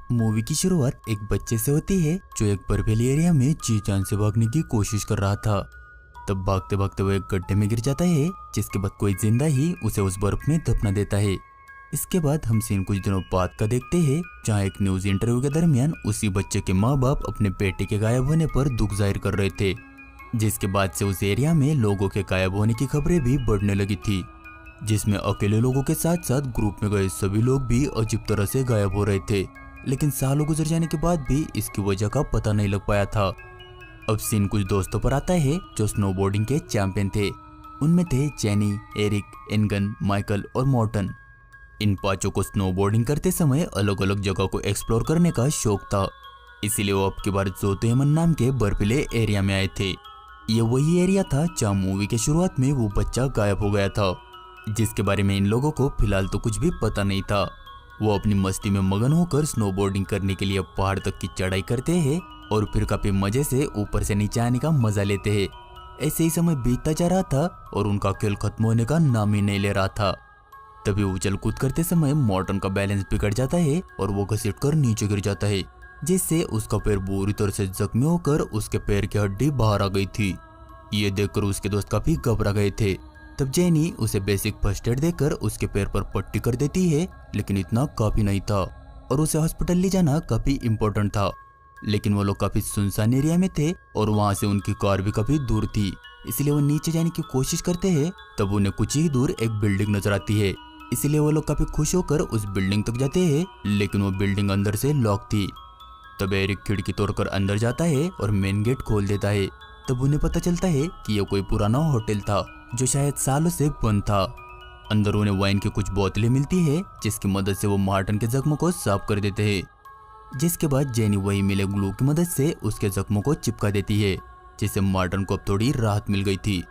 Movie की शुरुआत एक बच्चे से होती है जो एक बर्फीली एरिया में जी जान से भागने की कोशिश कर रहा था। तब भागते भागते वो एक गड्ढे में गिर जाता है, जिसके बाद कोई जिंदा ही उसे उस बर्फ में दफना देता है। इसके बाद हम सीन कुछ दिनों बाद का देखते हैं, जहाँ एक न्यूज इंटरव्यू के दरमियान उसी बच्चे के माँ बाप अपने बेटे के गायब होने पर दुख जाहिर कर रहे थे, जिसके बाद से उस एरिया में लोगों के गायब होने की खबरें भी बढ़ने लगी थी, जिसमें अकेले लोगों के साथ साथ ग्रुप में गए सभी लोग भी अजीब तरह से गायब हो रहे थे। लेकिन सालों गुजर जाने के बाद भी इसकी वजह का पता नहीं लग पाया था। अब सीन कुछ दोस्तों पर आता है जो स्नोबोर्डिंग के चैंपियन थे। उनमें थे जेनी, एरिक, इनगन, माइकल और मॉर्टन। इन पांचों को स्नोबोर्डिंग करते समय अलग अलग जगह को एक्सप्लोर करने का शौक था, इसीलिए वो अब की बार जोतेमन नाम के बर्फीले एरिया में आए थे। ये वही एरिया था जहाँ मूवी के शुरुआत में वो बच्चा गायब हो गया था, जिसके बारे में इन लोगों को फिलहाल तो कुछ भी पता नहीं था। वो अपनी मस्ती में मगन होकर स्नोबोर्डिंग करने के लिए पहाड़ तक की चढ़ाई करते हैं और फिर काफी मजे से ऊपर से नीचे आने का मजा लेते हैं। ऐसे ही समय बीतता जा रहा था और उनका खेल खत्म होने का नाम ही नहीं ले रहा था। तभी उछल कूद करते समय मॉर्टन का बैलेंस बिगड़ जाता है और वो घसीट कर नीचे गिर जाता है, जिससे उसका पैर बुरी तरह से जख्मी होकर उसके पैर की हड्डी बाहर आ गई थी। ये देखकर उसके दोस्त काफी घबरा गए थे। तब जेनी उसे बेसिक फर्स्ट एड देकर उसके पैर पर पट्टी कर देती है, लेकिन इतना काफी नहीं था और उसे हॉस्पिटल ले जाना काफी इम्पोर्टेंट था। लेकिन वो लोग काफी सुनसान एरिया में थे और वहां से उनकी कार भी काफी दूर थी, इसलिए वो नीचे जाने की कोशिश करते हैं। तब उन्हें कुछ ही दूर एक बिल्डिंग नजर आती है, इसलिए वो लोग काफी खुश होकर उस बिल्डिंग तक जाते हैं, लेकिन वो बिल्डिंग अंदर से लॉक थी। तब एरिक खिड़की तोड़कर अंदर जाता है और मेन गेट खोल देता है। तब उन्हें पता चलता है कि यह कोई पुराना होटल था जो शायद सालों से बंद था। अंदर उन्हें वाइन की कुछ बोतलें मिलती है, जिसकी मदद से वो मार्टन के जख्मों को साफ कर देते हैं। जिसके बाद जेनी वही मिले ग्लू की मदद से उसके जख्मों को चिपका देती है, जिससे मार्टन को अब थोड़ी राहत मिल गई थी।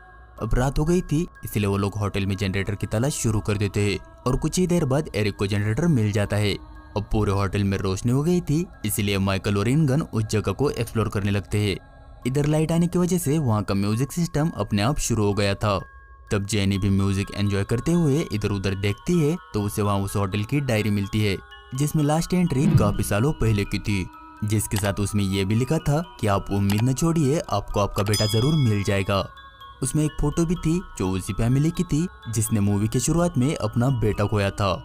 अब रात हो गई थी, इसलिए वो लोग होटल में जनरेटर की तलाश शुरू कर देते हैं और कुछ ही देर बाद एरिक को जनरेटर मिल जाता है। अब पूरे होटल में रोशनी हो गई थी, इसलिए माइकल और इनगन उस जगह को एक्सप्लोर करने लगते हैं। इधर लाइट आने की वजह से वहाँ का म्यूजिक सिस्टम अपने आप शुरू हो गया था। तब जेनी भी म्यूजिक एंजॉय करते हुए इधर उधर देखती है तो उसे वहाँ उस होटल की डायरी मिलती है, जिसमें लास्ट एंट्री काफी सालों पहले की थी, जिसके साथ उसमें यह भी लिखा था कि आप उम्मीद न छोड़िए, आपको आपका बेटा जरूर मिल जाएगा। उसमें एक फोटो भी थी जो उसी फैमिली की थी जिसने मूवी की शुरुआत में अपना बेटा खोया था।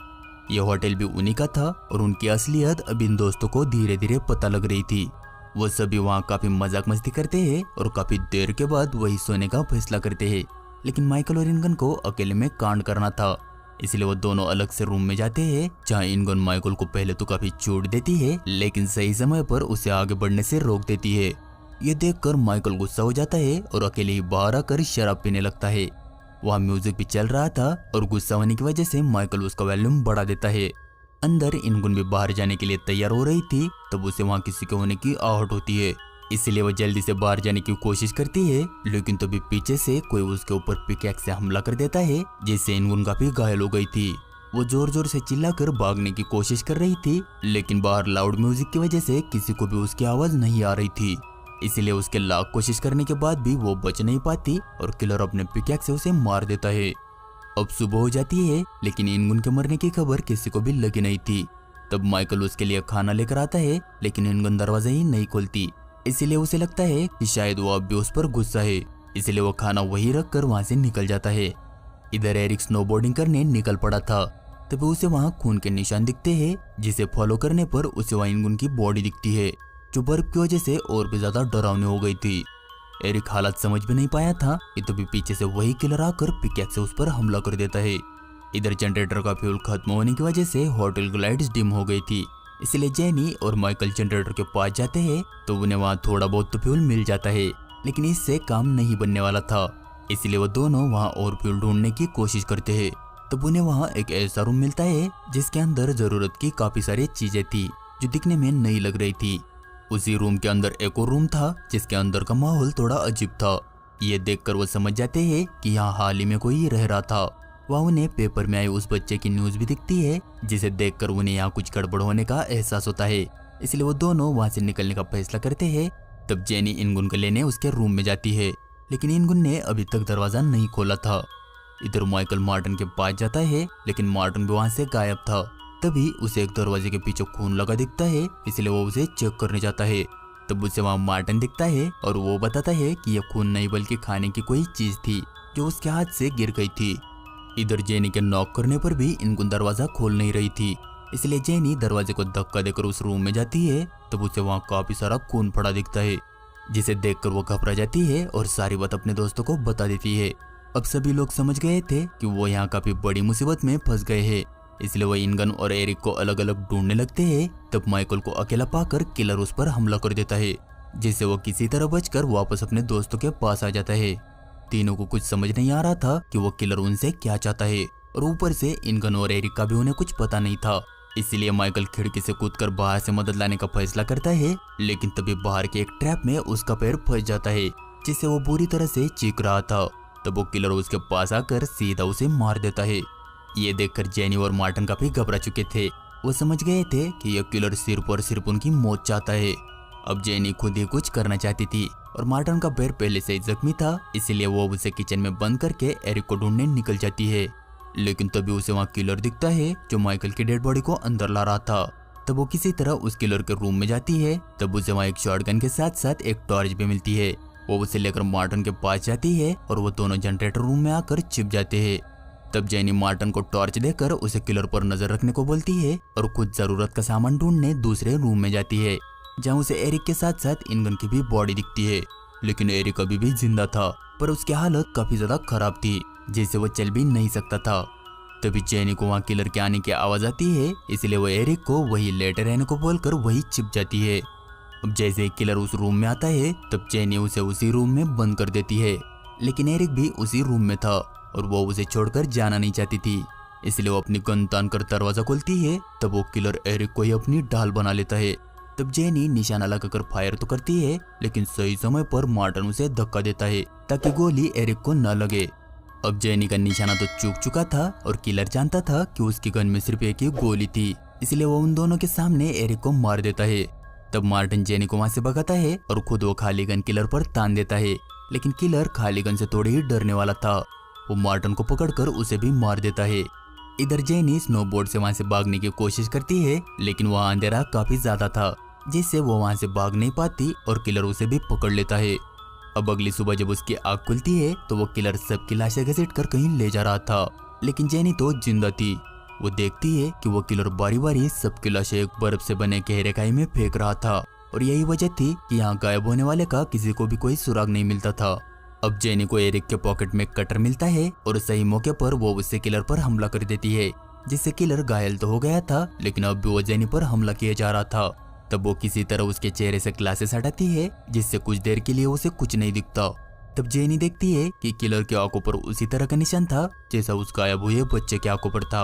यह होटल भी उन्हीं का था और उनकी असलियत अब इन दोस्तों को धीरे धीरे पता लग रही थी। वो सभी वहाँ काफी मजाक मस्ती करते हैं और काफी देर के बाद वही सोने का फैसला करते हैं। लेकिन माइकल और इनगन को अकेले में कांड करना था, इसलिए वो दोनों अलग से रूम में जाते हैं, जहाँ इनगन माइकल को पहले तो काफी चोट देती है, लेकिन सही समय पर उसे आगे बढ़ने से रोक देती है। ये देखकर माइकल गुस्सा हो जाता है और अकेले ही बाहर आकर शराब पीने लगता है। वहाँ म्यूजिक भी चल रहा था और गुस्सा होने की वजह से माइकल उसका वॉल्यूम बढ़ा देता है। अंदर इनगुन भी बाहर जाने के लिए तैयार हो रही थी, तब उसे वहाँ किसी के होने की आहट होती है, इसलिए वो जल्दी से बाहर जाने की कोशिश करती है। लेकिन तभी पीछे से कोई उसके ऊपर पिकैक्स से हमला कर देता है, जिससे इनगुन काफी घायल हो गई थी। वो जोर जोर से चिल्लाकर भागने की कोशिश कर रही थी, लेकिन बाहर लाउड म्यूजिक की वजह से किसी को भी उसकी आवाज नहीं आ रही थी, इसलिए उसके लाख कोशिश करने के बाद भी वो बच नहीं पाती और किलर अपने पिकैक्स से उसे मार देता है। अब सुबह हो जाती है, लेकिन इनगुन के मरने की खबर किसी को भी लगी नहीं थी। तब माइकल उसके लिए खाना लेकर आता है, लेकिन इनगुन दरवाजा ही नहीं खोलती, इसलिए उसे लगता है कि शायद वो अब भी उस पर गुस्सा है, इसलिए वो खाना वहीं रख कर वहाँ से निकल जाता है। इधर एरिक स्नोबोर्डिंग करने निकल पड़ा था, तभी उसे वहाँ खून के निशान दिखते हैं, जिसे फॉलो करने पर उसे वहाँ इनगुन की बॉडी दिखती है, जो बर्फ की वजह से और भी ज्यादा डरावनी हो गई थी। एरिक हालत समझ भी नहीं पाया था कि तभी पीछे से वही किलर आकर पिकैक्स से उस पर हमला कर देता है। इधर जनरेटर का फ्यूल खत्म होने की वजह से होटल की लाइट्स डिम हो गई थी, इसलिए जेनी और माइकल जनरेटर के पास जाते हैं तो उन्हें वहाँ थोड़ा बहुत तो फ्यूल मिल जाता है, लेकिन इससे काम नहीं बनने वाला था, इसलिए वो दोनों वहाँ और फ्यूल ढूंढने की कोशिश करते हैं। तब उन्हें वहाँ एक ऐसा रूम मिलता है जिसके अंदर जरूरत की काफी सारी चीजें थी जो दिखने में नई लग रही थी। उसी रूम के अंदर एक और रूम था जिसके अंदर का माहौल थोड़ा अजीब था। ये देखकर वो समझ जाते हैं कि यहाँ हाल ही में कोई रह रहा था। वहाँ उन्हें पेपर में आए उस बच्चे की न्यूज भी दिखती है, जिसे देखकर उन्हें यहाँ कुछ गड़बड़ होने का एहसास होता है, इसलिए वो दोनों वहाँ से निकलने का फैसला करते हैं। तब जेनी इनगुन को लेने उसके रूम में जाती है, लेकिन इनगुन ने अभी तक दरवाजा नहीं खोला था। इधर माइकल मार्टन के पास जाता है, लेकिन मार्टन भी वहाँ से गायब था। तभी उसे एक दरवाजे के पीछे खून लगा दिखता है, इसलिए वो उसे चेक करने जाता है। तब उसे वहाँ मार्टिन दिखता है और वो बताता है कि यह खून नहीं बल्कि खाने की कोई चीज थी जो उसके हाथ से गिर गई थी। इधर जेनी के नॉक करने पर भी इनको दरवाजा खोल नहीं रही थी, इसलिए जेनी दरवाजे को धक्का देकर उस रूम में जाती है। तब उसे वहाँ काफी सारा खून पड़ा दिखता है, जिसे देखकर वो घबरा जाती है और सारी बात अपने दोस्तों को बता देती है। अब सभी लोग समझ गए थे कि वो यहाँ काफी बड़ी मुसीबत में फंस गए हैं, इसलिए वो इनगन और एरिक को अलग अलग ढूंढने लगते हैं। तब माइकल को अकेला पाकर किलर उस पर हमला कर देता है, जिससे वो किसी तरह बचकर वापस अपने दोस्तों के पास आ जाता है। तीनों को कुछ समझ नहीं आ रहा था कि वो किलर उनसे क्या चाहता है, और ऊपर से इनगन और एरिक का भी उन्हें कुछ पता नहीं था। इसलिए माइकल खिड़की से कूदकर बाहर से मदद लाने का फैसला करता है, लेकिन तभी बाहर के एक ट्रैप में उसका पैर फंस जाता है, जिससे वो बुरी तरह से चीख रहा था। तब वो किलर उसके पास आकर सीधा उसे मार देता है। ये देखकर जेनी और मार्टिन काफी घबरा चुके थे। वो समझ गए थे कि यह किलर सिर्फ और सिर्फ उनकी मौत चाहता है। अब जेनी खुद ही कुछ करना चाहती थी, और मार्टिन का पैर पहले से ही जख्मी था, इसलिए वो उसे किचन में बंद करके एरिक को ढूंढने निकल जाती है। लेकिन तभी उसे वहाँ किलर दिखता है जो माइकल की डेड बॉडी को अंदर ला रहा था। तब वो किसी तरह उस किलर के रूम में जाती है। तब उसे वहाँ एक शॉटगन के साथ साथ एक टॉर्च भी मिलती है। वो उसे लेकर मार्टिन के पास जाती है और वो दोनों जनरेटर रूम में आकर छिप जाते हैं। तब जेनी मार्टिन को टॉर्च देकर उसे किलर पर नजर रखने को बोलती है और खुद जरूरत का सामान ढूंढने दूसरे रूम में जाती है, जहाँ उसे एरिक के साथ साथ इनगन की भी बॉडी दिखती है। लेकिन एरिक अभी भी जिंदा था, पर उसकी हालत काफी ज्यादा खराब थी, जिससे वो चल भी नहीं सकता था। तभी जेनी को वहाँ किलर के आने की आवाज आती है, इसलिए वो एरिक को वही लेटे रहने को बोलकर वही छिप जाती है। अब जैसे किलर उस रूम में आता है, तब जेनी उसे उसी रूम में बंद कर देती है। लेकिन एरिक भी उसी रूम में था और वो उसे छोड़कर जाना नहीं चाहती थी, इसलिए वो अपनी गन तान कर दरवाजा खोलती है। तब वो किलर एरिक को ही अपनी ढाल बना लेता है। तब जेनी निशाना लगाकर फायर तो करती है, लेकिन सही समय पर मार्टिन उसे धक्का देता है ताकि गोली एरिक को न लगे। अब जेनी का निशाना तो चूक चुका था और किलर जानता था कि उसकी गन में सिर्फ एक ही गोली थी, इसलिए वो उन दोनों के सामने एरिक को मार देता है। तब मार्टिन जेनी को वहां से भगाता है और खुद वो खाली गन किलर पर तान देता है, लेकिन किलर खाली गन से थोड़ी ही डरने वाला था। वो मार्टिन को पकड़कर उसे भी मार देता है। इधर जेनी स्नोबोर्ड से वहां से भागने की कोशिश करती है, लेकिन वहाँ अंधेरा काफी ज्यादा था, जिससे वो वहां से भाग नहीं पाती और किलर उसे भी पकड़ लेता है। अब अगली सुबह जब उसकी आँख खुलती है तो वो किलर सबकी लाशें घसीट कर कहीं ले जा रहा था, लेकिन जेनी तो जिंदा थी। वो देखती है कि वो किलर बारी बारी सबकी लाशें एक बर्फ से बने गहरे खाई में फेंक रहा था, और यही वजह थी कि यहाँ गायब होने वाले का किसी को भी कोई सुराग नहीं मिलता था। अब जेनी को एरिक के पॉकेट में कटर मिलता है और सही मौके पर वो उससे किलर पर हमला कर देती है, जिससे किलर घायल तो हो गया था, लेकिन अब भी वो जेनी पर हमला किया जा रहा था। तब वो किसी तरह उसके चेहरे से ग्लासेस हटाती है, जिससे कुछ देर के लिए उसे कुछ नहीं दिखता। तब जेनी देखती है कि किलर की आंखों पर उसी तरह का निशान था जैसा उस गायब हुए बच्चे की आंखों पर था।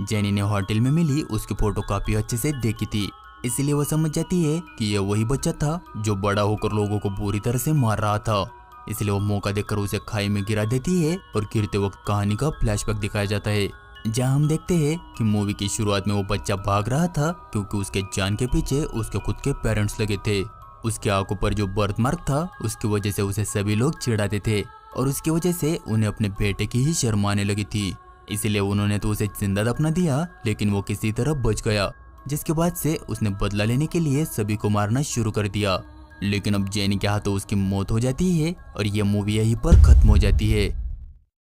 जेनी ने होटल में मिली उसकी फोटो काफी अच्छे से देखी थी, इसलिए वो समझ जाती है कि यह वही बच्चा था जो बड़ा होकर लोगों को बुरी तरह से मार रहा था। इसलिए वो मौका देखकर उसे खाई में गिरा देती है और गिरते वक्त कहानी का फ्लैशबैक दिखाया जाता है, जहां हम देखते हैं कि मूवी की शुरुआत में वो बच्चा भाग रहा था क्योंकि उसके जान के पीछे उसके खुद के पेरेंट्स लगे थे। उसकी आंखों पर जो बर्थ मार्क था उसकी वजह से उसे सभी लोग चिढ़ाते थे, और उसकी वजह से उन्हें अपने बेटे की ही शर्म आने लगी थी। इसलिए उन्होंने तो उसे जिंदा दफना दिया, लेकिन वो किसी तरह बच गया, जिसके बाद से उसने बदला लेने के लिए सभी को मारना शुरू कर दिया। लेकिन अब जेनी के हाथों उसकी मौत हो जाती है और यह मूवी यहीं पर खत्म हो जाती है।